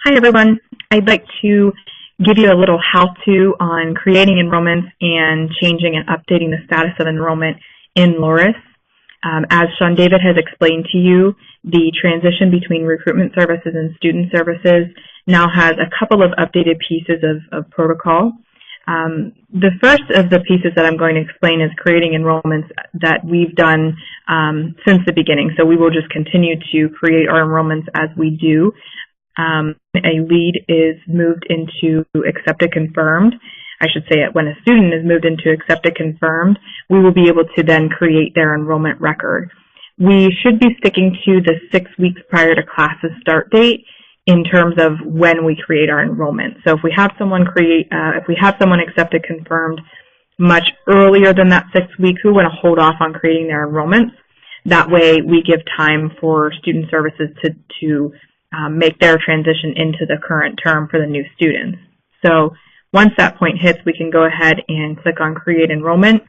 Hi everyone. I'd like to give you a little how-to on creating enrollments and changing and updating the status of enrollment in Loris. As Sean David has explained to you, the transition between recruitment services and student services now has a couple of updated pieces of protocol. The first of the pieces that I'm going to explain is creating enrollments that we've done since the beginning. So we will just continue to create our enrollments as we do. A lead is moved into accepted confirmed. I should say it when a student is moved into accepted confirmed, we will be able to then create their enrollment record. We should be sticking to the 6 weeks prior to class's start date in terms of when we create our enrollment. So if we have someone accepted confirmed much earlier than that 6 weeks, we want to hold off on creating their enrollments. That way we give time for student services to make their transition into the current term for the new students. So once that point hits, we can go ahead and click on Create Enrollment,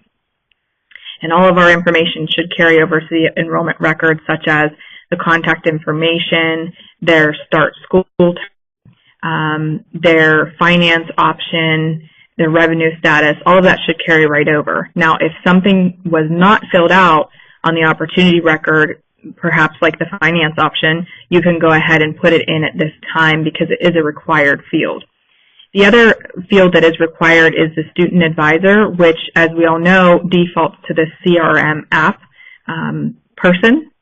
and all of our information should carry over to the enrollment record, such as the contact information, their start school, their finance option, their revenue status. All of that should carry right over. Now, if something was not filled out on the opportunity record, perhaps like the finance option, you can go ahead and put it in at this time because it is a required field. The other field that is required is the student advisor, which, as we all know, defaults to the CRM app person.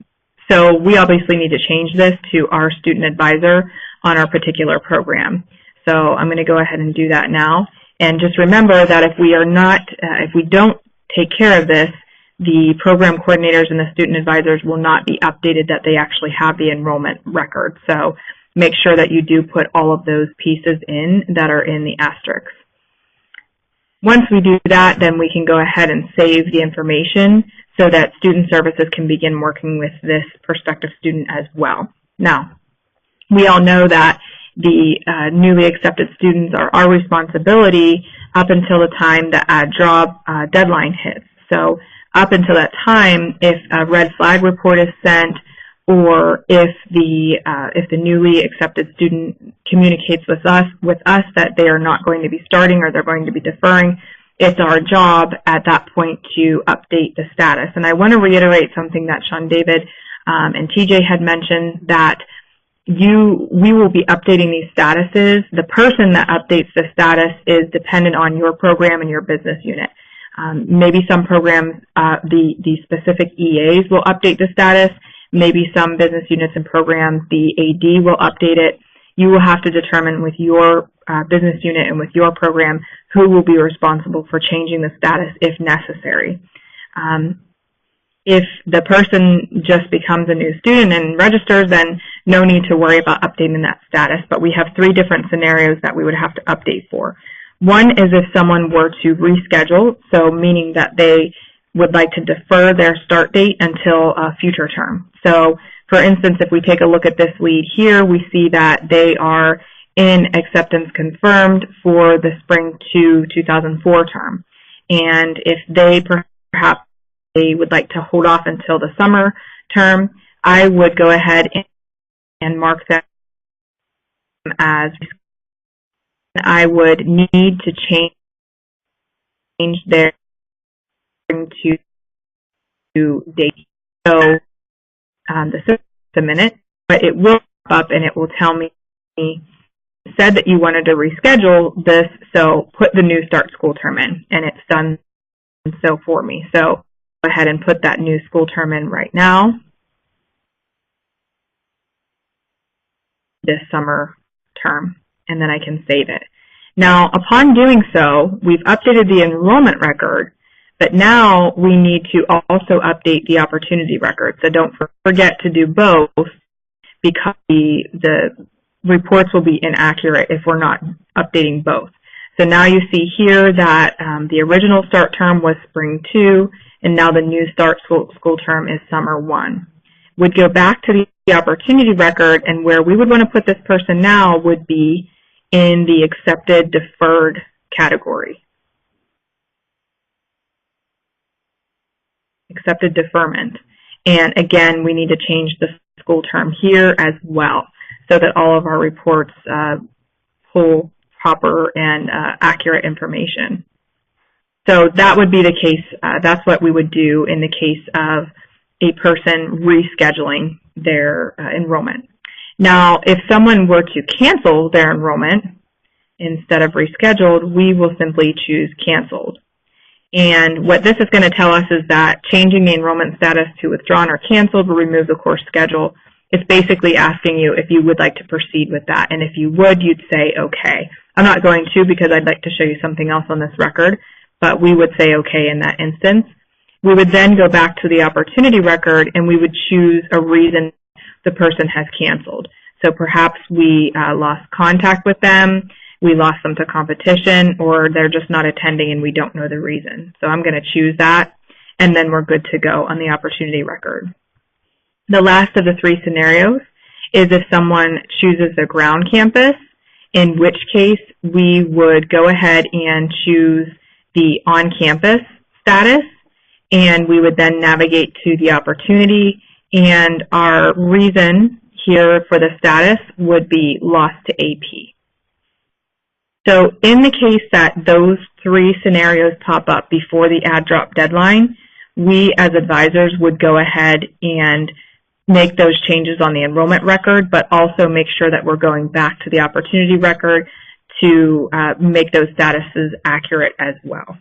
So we obviously need to change this to our student advisor on our particular program. So I'm going to go ahead and do that now. And just remember that if we don't take care of this, the program coordinators and the student advisors will not be updated that they actually have the enrollment record. So make sure that you do put all of those pieces in that are in the asterisks. Once we do that, then we can go ahead and save the information so that student services can begin working with this prospective student as well. Now, we all know that the newly accepted students are our responsibility up until the time the ad job deadline hits. So up until that time, if a red flag report is sent, or if the newly accepted student communicates with us that they are not going to be starting or they're going to be deferring, it's our job at that point to update the status. And I want to reiterate something that Sean David and TJ had mentioned, that we will be updating these statuses. The person that updates the status is dependent on your program and your business unit. Maybe some programs, the specific EAs will update the status. Maybe some business units and programs, the AD will update it. You will have to determine with your business unit and with your program who will be responsible for changing the status if necessary. If the person just becomes a new student and registers, then no need to worry about updating that status. But we have 3 different scenarios that we would have to update for. One is if someone were to reschedule, so meaning that they would like to defer their start date until a future term. So, for instance, if we take a look at this lead here, we see that they are in acceptance confirmed for the spring 2004 term. And if they perhaps would like to hold off until the summer term, I would go ahead and mark them as I would need to change their to date. So this is a minute, but it will pop up and it will tell me, said that you wanted to reschedule this, so put the new start school term in, and it's done so for me. So go ahead and put that new school term in right now, this summer term, and then I can save it. Now, upon doing so, we've updated the enrollment record, but now we need to also update the opportunity record. So don't forget to do both, because the reports will be inaccurate if we're not updating both. So now you see here that the original start term was spring 2, and now the new start school term is summer 1. We'd go back to the opportunity record, and where we would want to put this person now would be in the accepted deferred category. Accepted deferment. And again, we need to change the school term here as well. so that all of our reports pull proper and accurate information. So that would be the case. That's what we would do in the case of a person rescheduling their enrollment. Now, if someone were to cancel their enrollment instead of rescheduled, we will simply choose canceled. And what this is going to tell us is that changing the enrollment status to withdrawn or canceled will remove the course schedule. It's basically asking you if you would like to proceed with that. And if you would, you'd say okay. I'm not going to because I'd like to show you something else on this record, but we would say okay in that instance. We would then go back to the opportunity record and we would choose a reason the person has canceled. So perhaps we lost contact with them, we lost them to competition, or they're just not attending and we don't know the reason. So I'm going to choose that, and then we're good to go on the opportunity record. The last of the three scenarios is if someone chooses the ground campus, in which case we would go ahead and choose the on-campus status, and we would then navigate to the opportunity, and our reason here for the status would be lost to AP. So in the case that those three scenarios pop up before the add drop deadline, we as advisors would go ahead and make those changes on the enrollment record, but also make sure that we're going back to the opportunity record to make those statuses accurate as well.